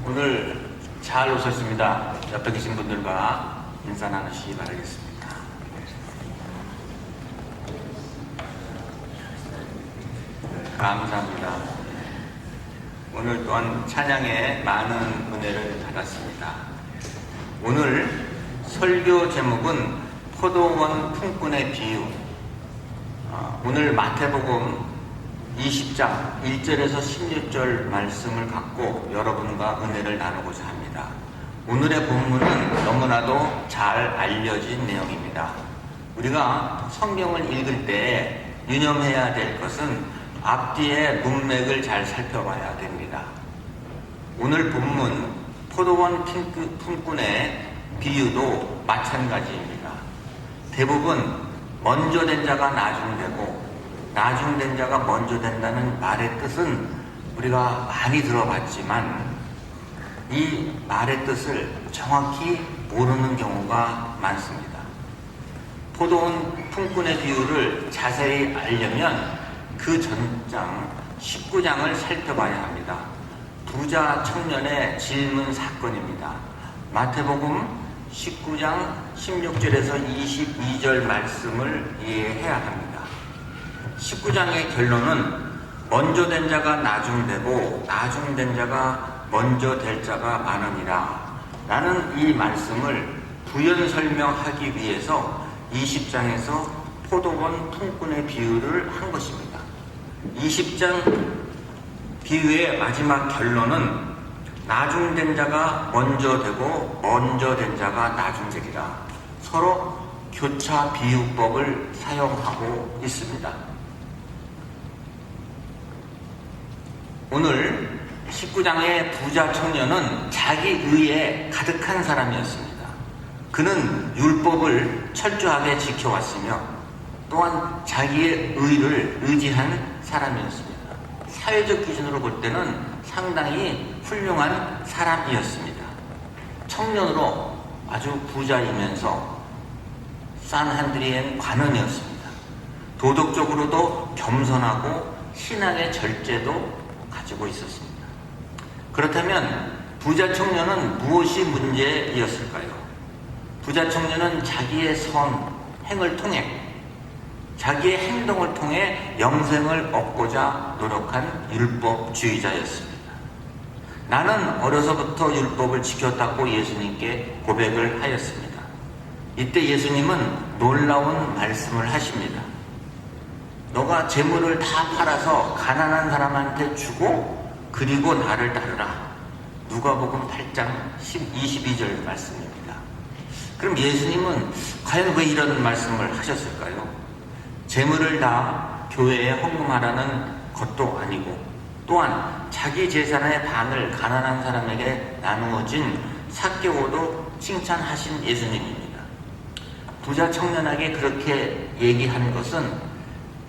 오늘 잘 오셨습니다. 옆에 계신 분들과 인사 나누시기 바라겠습니다. 감사합니다. 오늘 또한 찬양에 많은 은혜를 받았습니다. 오늘 설교 제목은 포도원 품꾼의 비유. 오늘 마태복음 20장 1절에서 16절 말씀을 갖고 여러분과 은혜를 나누고자 합니다. 오늘의 본문은 너무나도 잘 알려진 내용입니다. 우리가 성경을 읽을 때 유념해야 될 것은 앞뒤의 문맥을 잘 살펴봐야 됩니다. 오늘 본문 포도원 품꾼의 비유도 마찬가지입니다. 대부분 먼저 된 자가 나중되고 나중된 자가 먼저 된다는 말의 뜻은 우리가 많이 들어봤지만 이 말의 뜻을 정확히 모르는 경우가 많습니다. 포도원 품꾼의 비유를 자세히 알려면 그 전장 19장을 살펴봐야 합니다. 부자 청년의 질문 사건입니다. 마태복음 19장 16절에서 22절 말씀을 이해해야 합니다. 19장의 결론은 먼저 된 자가 나중되고 나중된 자가 먼저 될 자가 많으니라 라는 이 말씀을 부연 설명하기 위해서 20장에서 포도원 품꾼의 비유를 한 것입니다. 20장 비유의 마지막 결론은 나중된 자가 먼저 되고 먼저 된 자가 나중되리라 서로 교차 비유법을 사용하고 있습니다. 오늘 19장의 부자 청년은 자기 의에 가득한 사람이었습니다. 그는 율법을 철저하게 지켜왔으며 또한 자기의 의를 의지한 사람이었습니다. 사회적 기준으로 볼 때는 상당히 훌륭한 사람이었습니다. 청년으로 아주 부자이면서 산헤드린 관원이었습니다. 도덕적으로도 겸손하고 신앙의 절제도 가지고 있었습니다. 그렇다면 부자 청년은 무엇이 문제이었을까요? 부자 청년은 자기의 행을 통해 자기의 행동을 통해 영생을 얻고자 노력한 율법주의자였습니다. 나는 어려서부터 율법을 지켰다고 예수님께 고백을 하였습니다. 이때 예수님은 놀라운 말씀을 하십니다. 너가 재물을 다 팔아서 가난한 사람한테 주고 그리고 나를 따르라. 누가복음 8장 22절 말씀입니다. 그럼 예수님은 과연 왜 이런 말씀을 하셨을까요? 재물을 다 교회에 헌금하라는 것도 아니고 또한 자기 재산의 반을 가난한 사람에게 나누어진 삭개오도 칭찬하신 예수님입니다. 부자 청년에게 그렇게 얘기한 것은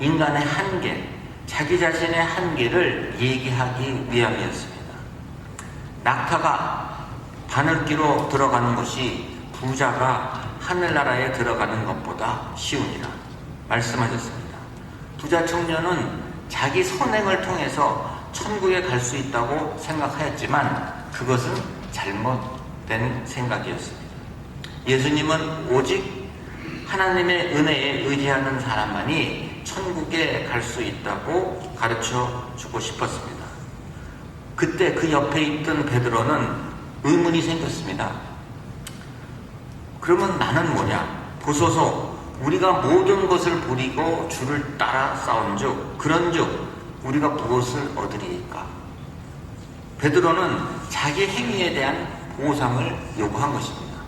인간의 한계, 자기 자신의 한계를 얘기하기 위함이었습니다. 낙타가 바늘기로 들어가는 것이 부자가 하늘나라에 들어가는 것보다 쉬우니라 말씀하셨습니다. 부자 청년은 자기 선행을 통해서 천국에 갈 수 있다고 생각하였지만 그것은 잘못된 생각이었습니다. 예수님은 오직 하나님의 은혜에 의지하는 사람만이 천국에 갈 수 있다고 가르쳐 주고 싶었습니다. 그때 그 옆에 있던 베드로는 의문이 생겼습니다. 그러면 나는 뭐냐? 보소서 우리가 모든 것을 버리고 주를 따라 싸운즉 그런즉 우리가 무엇을 얻으리이까? 베드로는 자기 행위에 대한 보상을 요구한 것입니다.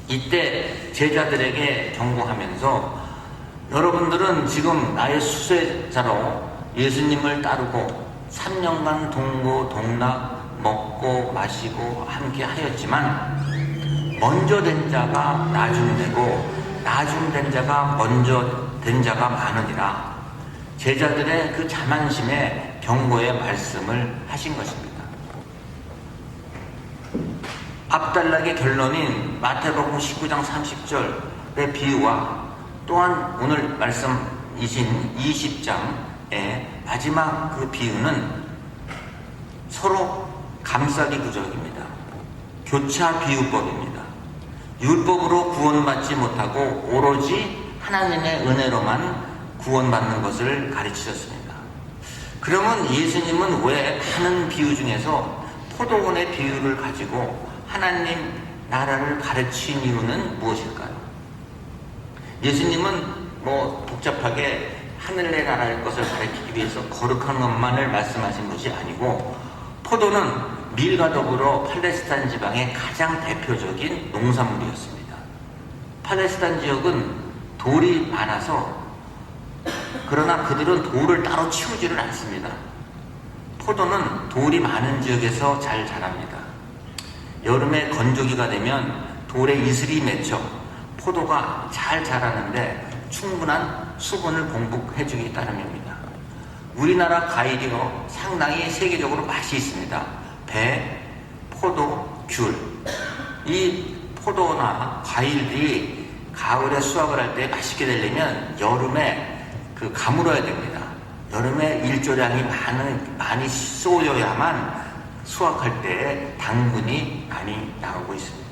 이때 제자들에게 경고하면서 여러분들은 지금 나의 수제자로 예수님을 따르고 3년간 동고동락 먹고 마시고 함께 하였지만 먼저 된 자가 나중되고 나중된 자가 먼저 된 자가 많으니라 제자들의 그 자만심에 경고의 말씀을 하신 것입니다. 앞단락의 결론인 마태복음 19장 30절의 비유와 또한 오늘 말씀이신 20장의 마지막 그 비유는 서로 감싸기 구절입니다. 교차 비유법입니다. 율법으로 구원받지 못하고 오로지 하나님의 은혜로만 구원받는 것을 가르치셨습니다. 그러면 예수님은 왜 많은 비유 중에서 포도원의 비유를 가지고 하나님 나라를 가르친 이유는 무엇일까요? 예수님은 복잡하게 하늘의 나라의 것을 가르치기 위해서 거룩한 것만을 말씀하신 것이 아니고, 포도는 밀과 더불어 팔레스타인 지방의 가장 대표적인 농산물이었습니다. 팔레스타인 지역은 돌이 많아서, 그러나 그들은 돌을 따로 치우지를 않습니다. 포도는 돌이 많은 지역에서 잘 자랍니다. 여름에 건조기가 되면 돌에 이슬이 맺혀 포도가 잘 자라는데 충분한 수분을 공급해주기 따름입니다. 우리나라 과일이요, 상당히 세계적으로 맛이 있습니다. 배, 포도, 귤. 이 포도나 과일들이 가을에 수확을 할 때 맛있게 되려면 여름에 가물어야 됩니다. 여름에 일조량이 많이 쏘여야만 수확할 때 당분이 많이 나오고 있습니다.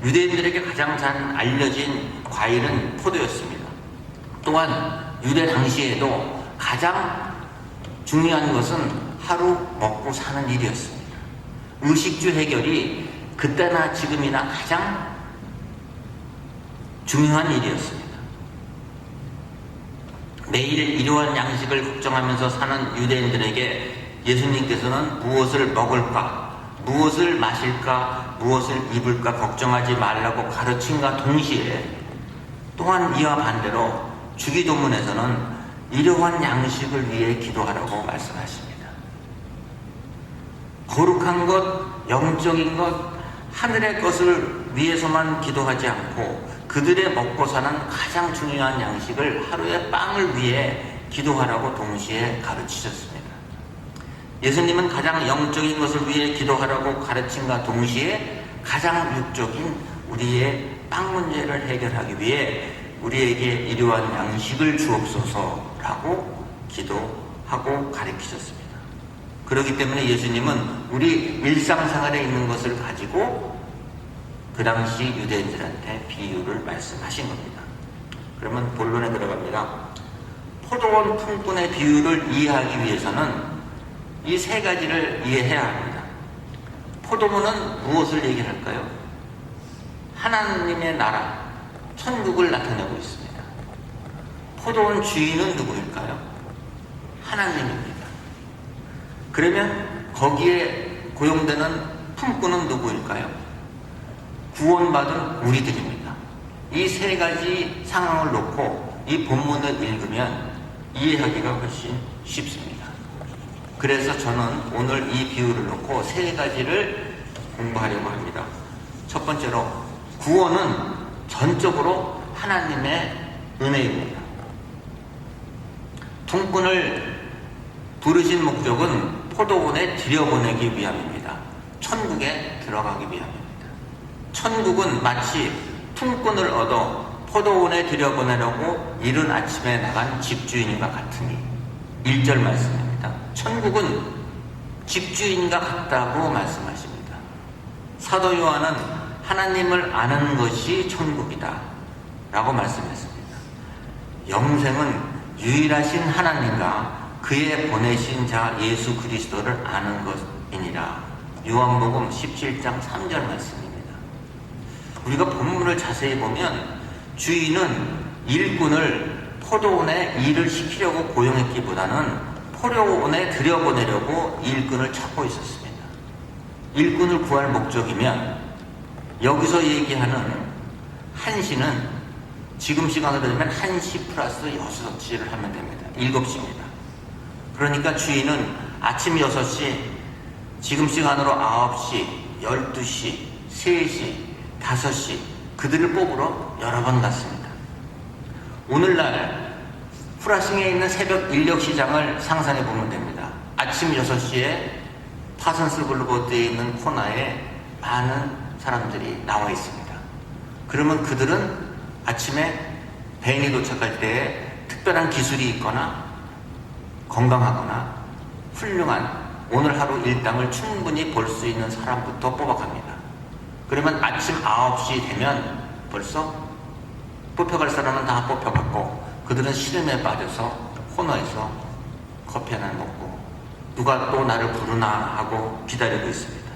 유대인들에게 가장 잘 알려진 과일은 포도였습니다. 또한 유대 당시에도 가장 중요한 것은 하루 먹고 사는 일이었습니다. 의식주 해결이 그때나 지금이나 가장 중요한 일이었습니다. 매일 일용할 양식을 걱정하면서 사는 유대인들에게 예수님께서는 무엇을 먹을까, 무엇을 마실까, 무엇을 입을까 걱정하지 말라고 가르침과 동시에, 또한 이와 반대로 주기도문에서는 일용할 양식을 위해 기도하라고 말씀하십니다. 거룩한 것, 영적인 것, 하늘의 것을 위해서만 기도하지 않고 그들의 먹고 사는 가장 중요한 양식을, 하루의 빵을 위해 기도하라고 동시에 가르치셨습니다. 예수님은 가장 영적인 것을 위해 기도하라고 가르침과 동시에 가장 육적인 우리의 빵 문제를 해결하기 위해 우리에게 일용할 양식을 주옵소서라고 기도하고 가르치셨습니다. 그렇기 때문에 예수님은 우리 일상생활에 있는 것을 가지고 그 당시 유대인들한테 비유를 말씀하신 겁니다. 그러면 본론에 들어갑니다. 포도원 품꾼의 비유를 이해하기 위해서는 이 세 가지를 이해해야 합니다. 포도원은 무엇을 얘기할까요? 하나님의 나라, 천국을 나타내고 있습니다. 포도원 주인은 누구일까요? 하나님입니다. 그러면 거기에 고용되는 품꾼은 누구일까요? 구원받은 우리들입니다. 이 세 가지 상황을 놓고 이 본문을 읽으면 이해하기가 훨씬 쉽습니다. 그래서 저는 오늘 이 비유를 놓고 세 가지를 공부하려고 합니다. 첫 번째로, 구원은 전적으로 하나님의 은혜입니다. 품꾼을 부르신 목적은 포도원에 들여보내기 위함입니다. 천국에 들어가기 위함입니다. 천국은 마치 품꾼을 얻어 포도원에 들여보내려고 이른 아침에 나간 집주인과 같으니, 1절 말씀입니다. 천국은 집주인과 같다고 말씀하십니다. 사도 요한은 하나님을 아는 것이 천국이다 라고 말씀했습니다. 영생은 유일하신 하나님과 그의 보내신 자 예수 그리스도를 아는 것이니라. 요한복음 17장 3절 말씀입니다. 우리가 본문을 자세히 보면 주인은 일꾼을 포도원에 일을 시키려고 고용했기보다는 포도원에 들여보내려고 일꾼을 찾고 있었습니다. 일꾼을 구할 목적이면 여기서 얘기하는 1시는 지금 시간으로 되면 1시 플러스 6시를 하면 됩니다. 7시입니다. 그러니까 주인은 아침 6시, 지금 시간으로 9시, 12시, 3시, 5시 그들을 뽑으러 여러 번 갔습니다. 오늘날 프라싱에 있는 새벽 인력시장을 상상해 보면 됩니다. 아침 6시에 파선스 블루보드에 있는 코너에 많은 사람들이 나와 있습니다. 그러면 그들은 아침에 배인이 도착할 때에 특별한 기술이 있거나 건강하거나 훌륭한 오늘 하루 일당을 충분히 벌 수 있는 사람부터 뽑아갑니다. 그러면 아침 9시 되면 벌써 뽑혀갈 사람은 다 뽑혀갔고, 그들은 시름에 빠져서 코너에서 커피 하나 먹고 누가 또 나를 부르나 하고 기다리고 있습니다.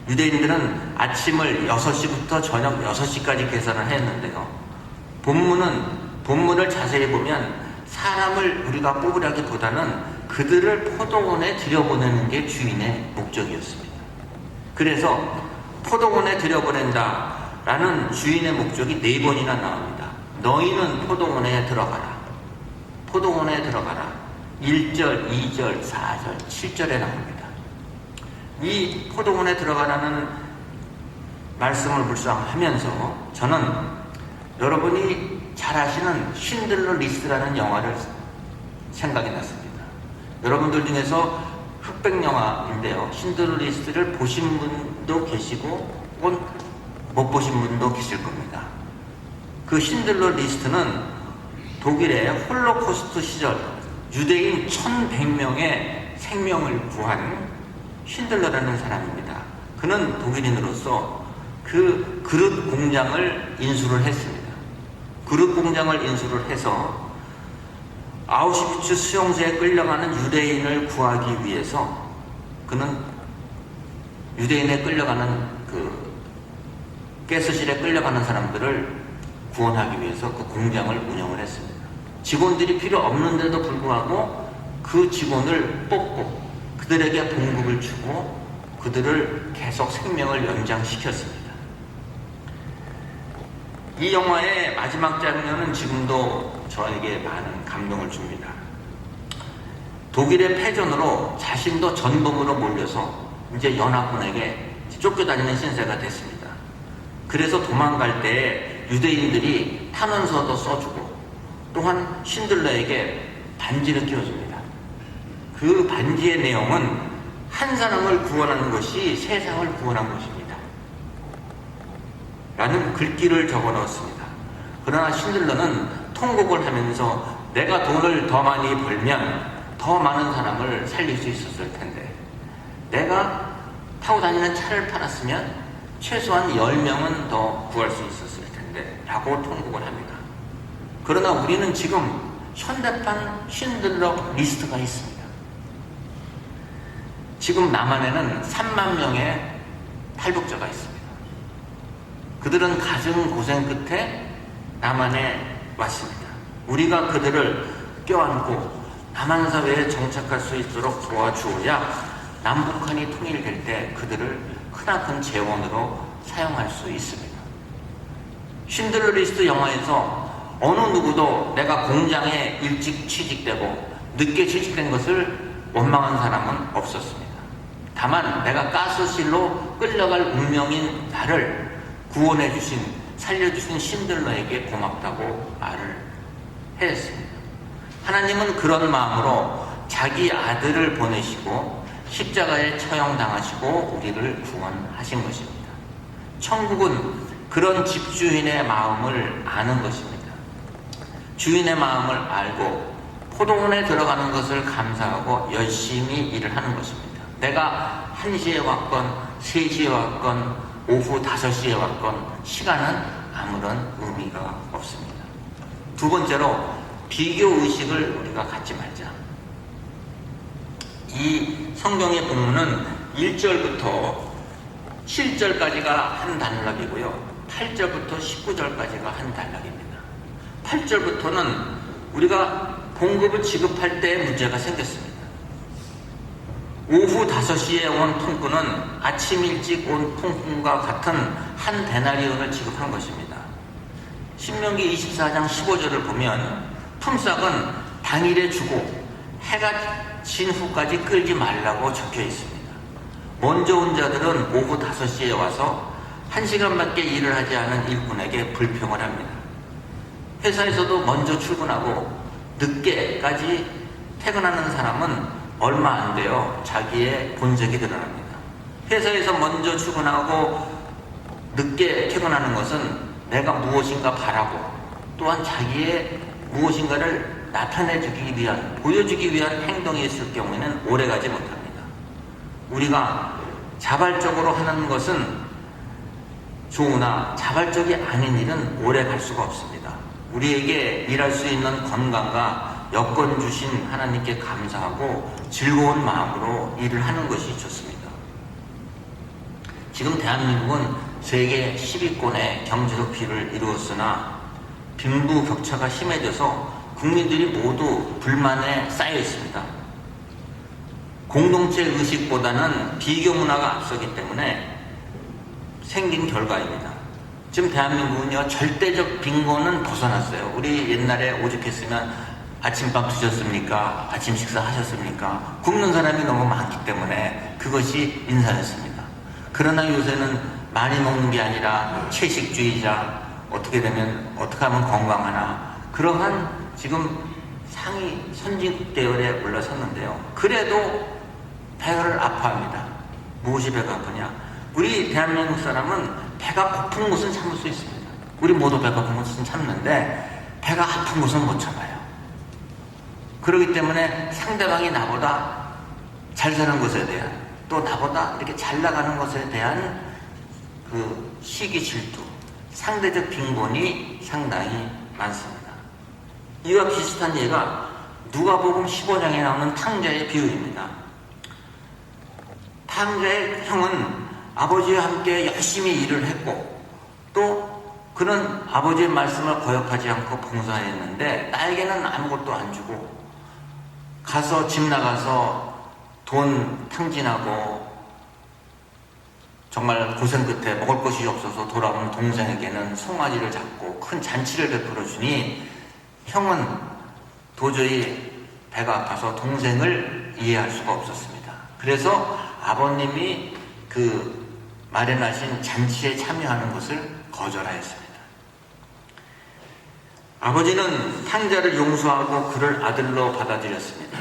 유대인들은 아침을 6시부터 저녁 6시까지 계산을 했는데요. 본문을 자세히 보면 사람을 우리가 뽑으라기보다는 그들을 포도원에 들여보내는 게 주인의 목적이었습니다. 그래서 포도원에 들여보낸다 라는 주인의 목적이 4번이나 나옵니다. 너희는 포도원에 들어가라. 포도원에 들어가라. 1절, 2절, 4절, 7절에 나옵니다. 이 포도원에 들어가라는 말씀을 묵상하면서 저는 여러분이 잘 아시는 신들러 리스트라는 영화를 생각이 났습니다. 여러분들 중에서 흑백 영화인데요. 신들러 리스트를 보신 분도 계시고 혹은 못 보신 분도 계실 겁니다. 그 신들러 리스트는 독일의 홀로코스트 시절 유대인 1100명의 생명을 구한 신들러라는 사람입니다. 그는 독일인으로서 그 그릇 공장을 인수를 했습니다. 그릇 공장을 인수를 해서 아우슈비츠 수용소에 끌려가는 유대인을 구하기 위해서 그는 유대인에 끌려가는 그 가스실에 끌려가는 사람들을 구원하기 위해서 그 공장을 운영을 했습니다. 직원들이 필요 없는데도 불구하고 그 직원을 뽑고 그들에게 봉급을 주고 그들을 계속 생명을 연장시켰습니다. 이 영화의 마지막 장면은 지금도 저에게 많은 감동을 줍니다. 독일의 패전으로 자신도 전범으로 몰려서 이제 연합군에게 쫓겨다니는 신세가 됐습니다. 그래서 도망갈 때 유대인들이 탄원서도 써주고 또한 신들러에게 반지를 끼워줍니다. 그 반지의 내용은 한 사람을 구원하는 것이 세상을 구원한 것입니다. 라는 글귀를 적어 넣었습니다. 그러나 신들러는 통곡을 하면서 내가 돈을 더 많이 벌면 더 많은 사람을 살릴 수 있었을 텐데, 내가 타고 다니는 차를 팔았으면 최소한 10명은 더 구할 수 있었을 텐데 라고 통곡을 합니다. 그러나 우리는 지금 현대판 신들러 리스트가 있습니다. 지금 남한에는 3만 명의 탈북자가 있습니다. 그들은 가진 고생 끝에 남한에 왔습니다. 우리가 그들을 껴안고 남한 사회에 정착할 수 있도록 도와주어야 남북한이 통일될 때 그들을 크나큰 재원으로 사용할 수 있습니다. 신들러 리스트 영화에서 어느 누구도 내가 공장에 일찍 취직되고 늦게 취직된 것을 원망한 사람은 없었습니다. 다만 내가 가스실로 끌려갈 운명인 나를 구원해주신, 살려주신 신들러에게 고맙다고 말을 했습니다. 하나님은 그런 마음으로 자기 아들을 보내시고 십자가에 처형당하시고 우리를 구원하신 것입니다. 천국은 그런 집주인의 마음을 아는 것입니다. 주인의 마음을 알고 포도원에 들어가는 것을 감사하고 열심히 일을 하는 것입니다. 내가 1시에 왔건 3시에 왔건 오후 5시에 왔건 시간은 아무런 의미가 없습니다. 두 번째로 비교의식을 우리가 갖지 말자. 이 성경의 본문은 1절부터 7절까지가 한 단락이고요. 8절부터 19절까지가 한 단락입니다. 8절부터는 우리가 봉급을 지급할 때 문제가 생겼습니다. 오후 5시에 온 통꾼은 아침 일찍 온 통꾼과 같은 한 데나리온을 지급한 것입니다. 신명기 24장 15절을 보면 품삯은 당일에 주고 해가 진 후까지 끌지 말라고 적혀 있습니다. 먼저 온 자들은 오후 5시에 와서 1시간밖에 일을 하지 않은 일꾼에게 불평을 합니다. 회사에서도 먼저 출근하고 늦게까지 퇴근하는 사람은 얼마 안 돼요. 자기의 본색이 드러납니다. 회사에서 먼저 출근하고 늦게 퇴근하는 것은 내가 무엇인가 바라고 또한 자기의 무엇인가를 나타내주기 위한, 보여주기 위한 행동이 있을 경우에는 오래가지 못합니다. 우리가 자발적으로 하는 것은 좋으나 자발적이 아닌 일은 오래 갈 수가 없습니다. 우리에게 일할 수 있는 건강과 여건 주신 하나님께 감사하고 즐거운 마음으로 일을 하는 것이 좋습니다. 지금 대한민국은 세계 10위권의 경제적 비를 이루었으나 빈부격차가 심해져서 국민들이 모두 불만에 쌓여 있습니다. 공동체 의식보다는 비교 문화가 앞서기 때문에 생긴 결과입니다. 지금 대한민국은요, 절대적 빈곤은 벗어났어요. 우리 옛날에 오죽했으면 아침밥 드셨습니까? 아침 식사 하셨습니까? 굶는 사람이 너무 많기 때문에 그것이 인사였습니다. 그러나 요새는 많이 먹는 게 아니라 채식주의자, 어떻게 하면 건강하나, 그러한 지금 상위 선진국 대열에 올라섰는데요. 그래도 배를 아파합니다. 무엇이 배가 아프냐? 우리 대한민국 사람은 배가 고픈 것은 참을 수 있습니다. 우리 모두 배가 고픈 것은 참는데 배가 아픈 것은 못 참아요. 그렇기 때문에 상대방이 나보다 잘 사는 것에 대한, 또 나보다 이렇게 잘 나가는 것에 대한 그 시기 질투, 상대적 빈곤이 상당히 많습니다. 이와 비슷한 예가 누가복음 15장에 나오는 탕자의 비유입니다. 탕자의 형은 아버지와 함께 열심히 일을 했고, 또 그는 아버지의 말씀을 거역하지 않고 봉사했는데 나에게는 아무것도 안 주고, 가서 집 나가서 돈 탕진하고 정말 고생 끝에 먹을 것이 없어서 돌아온 동생에게는 송아지를 잡고 큰 잔치를 베풀어 주니 형은 도저히 배가 아파서 동생을 이해할 수가 없었습니다. 그래서 아버님이 그 마련하신 잔치에 참여하는 것을 거절하였습니다. 아버지는 탕자를 용서하고 그를 아들로 받아들였습니다.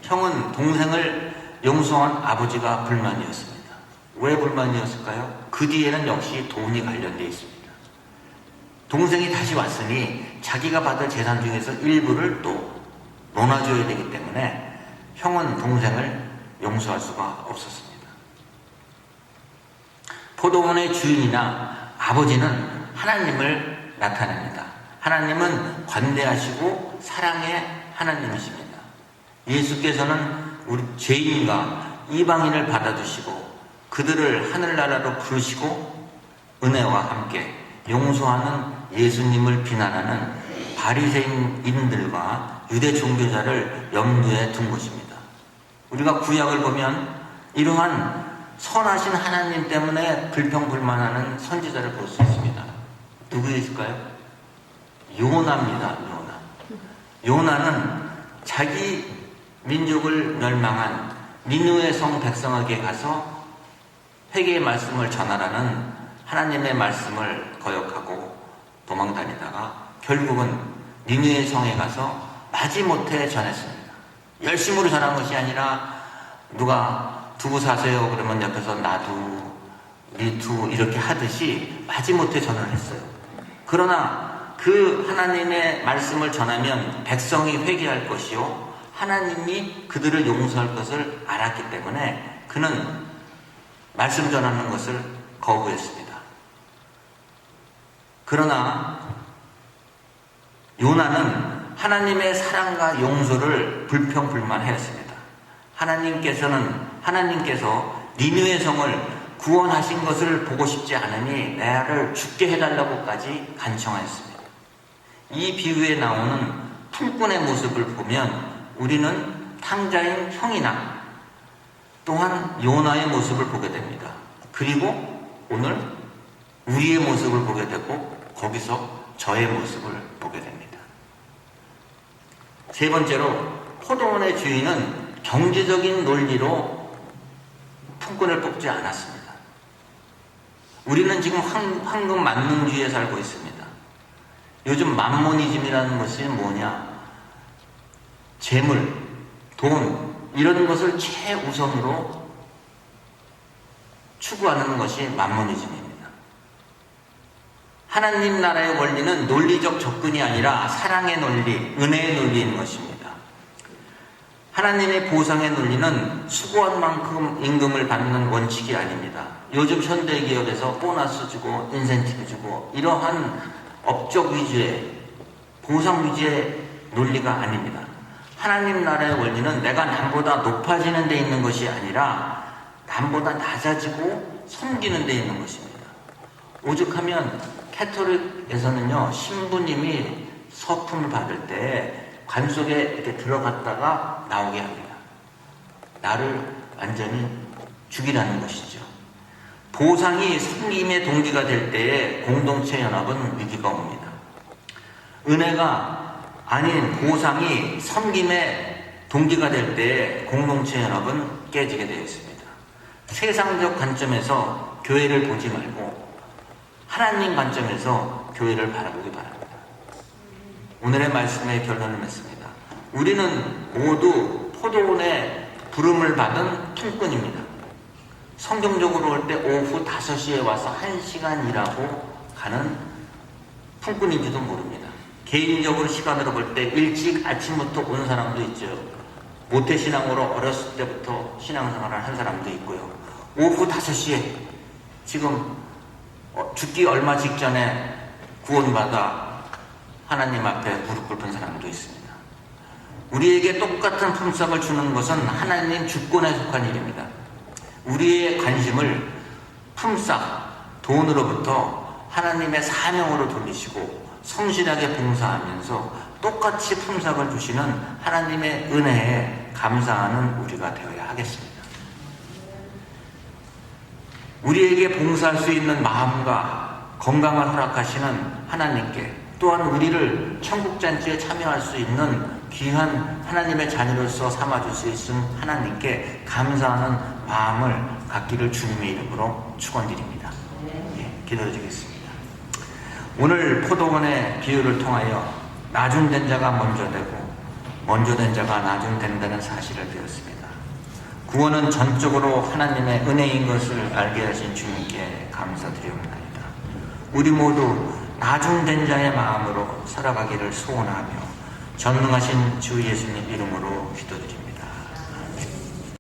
형은 동생을 용서한 아버지가 불만이었습니다. 왜 불만이었을까요? 그 뒤에는 역시 돈이 관련되어 있습니다. 동생이 다시 왔으니 자기가 받을 재산 중에서 일부를 또 논아줘야 되기 때문에 형은 동생을 용서할 수가 없었습니다. 포도원의 주인이나 아버지는 하나님을 나타냅니다. 하나님은 관대하시고 사랑의 하나님이십니다. 예수께서는 우리 죄인과 이방인을 받아주시고 그들을 하늘나라로 부르시고 은혜와 함께 용서하는 예수님을 비난하는 바리새인들과 유대 종교자를 염두에 둔 것입니다. 우리가 구약을 보면 이러한 선하신 하나님 때문에 불평불만하는 선지자를 볼 수 있습니다. 누구일까요? 요나입니다. 요나는 자기 민족을 멸망한 니느웨 성 백성에게 가서 회개의 말씀을 전하라는 하나님의 말씀을 거역하고 도망다니다가 결국은 니느웨 성에 가서 마지못해 전했습니다. 열심으로 전한 것이 아니라 누가 두고 사세요 그러면 옆에서 나도 리투 이렇게 하듯이 마지못해 전을 했어요. 그러나 그 하나님의 말씀을 전하면 백성이 회개할 것이요 하나님이 그들을 용서할 것을 알았기 때문에 그는 말씀 전하는 것을 거부했습니다. 그러나 요나는 하나님의 사랑과 용서를 불평불만하였습니다. 하나님께서 니느웨 성을 구원하신 것을 보고 싶지 않으니 나를 죽게 해달라고까지 간청하였습니다. 이 비유에 나오는 풀꾼의 모습을 보면 우리는 탕자인 형이나 또한 요나의 모습을 보게 됩니다. 그리고 오늘 우리의 모습을 보게 되고 거기서 저의 모습을 보게 됩니다. 세 번째로 포도원의 주인은 경제적인 논리로 품꾼을 뽑지 않았습니다. 우리는 지금 황금 만능주의에 살고 있습니다. 요즘 맘모니즘이라는 것이 뭐냐? 재물, 돈 이런 것을 최우선으로 추구하는 것이 맘모니즘입니다. 하나님 나라의 원리는 논리적 접근이 아니라 사랑의 논리, 은혜의 논리인 것입니다. 하나님의 보상의 논리는 수고한 만큼 임금을 받는 원칙이 아닙니다. 요즘 현대기업에서 보너스 주고 인센티브 주고 이러한 업적 위주의 보상 위주의 논리가 아닙니다. 하나님 나라의 원리는 내가 남보다 높아지는 데 있는 것이 아니라 남보다 낮아지고 섬기는 데 있는 것입니다. 오죽하면 캐톨릭에서는요, 신부님이 서품을 받을 때 관 속에 이렇게 들어갔다가 나오게 합니다. 나를 완전히 죽이라는 것이죠. 보상이 섬김의 동기가 될 때에 공동체 연합은 위기가 옵니다. 은혜가 아닌 보상이 섬김의 동기가 될 때에 공동체 연합은 깨지게 되어 있습니다. 세상적 관점에서 교회를 보지 말고 하나님 관점에서 교회를 바라보기 바랍니다. 오늘의 말씀의 결론을 맺습니다. 우리는 모두 포도원의 부름을 받은 통꾼입니다. 성경적으로 볼 때 오후 5시에 와서 1시간 일하고 가는 품꾼인지도 모릅니다. 개인적으로 시간으로 볼 때 일찍 아침부터 온 사람도 있죠. 모태신앙으로 어렸을 때부터 신앙생활을 한 사람도 있고요. 오후 5시에 지금 죽기 얼마 직전에 구원받아 하나님 앞에 무릎 꿇은 사람도 있습니다. 우리에게 똑같은 품삯을 주는 것은 하나님 주권에 속한 일입니다. 우리의 관심을 품삯, 돈으로부터 하나님의 사명으로 돌리시고 성실하게 봉사하면서 똑같이 품삯을 주시는 하나님의 은혜에 감사하는 우리가 되어야 하겠습니다. 우리에게 봉사할 수 있는 마음과 건강을 허락하시는 하나님께, 또한 우리를 천국잔치에 참여할 수 있는 귀한 하나님의 자녀로서 삼아줄 수 있는 하나님께 감사하는 마음을 갖기를 주님의 이름으로 축원드립니다. 기도드리겠습니다. 오늘 포도원의 비유를 통하여 나중된 자가 먼저 되고 먼저 된 자가 나중된다는 사실을 배웠습니다. 구원은 전적으로 하나님의 은혜인 것을 알게 하신 주님께 감사드리옵나이다. 우리 모두 나중된 자의 마음으로 살아가기를 소원하며 전능하신 주 예수님 이름으로 기도드립니다.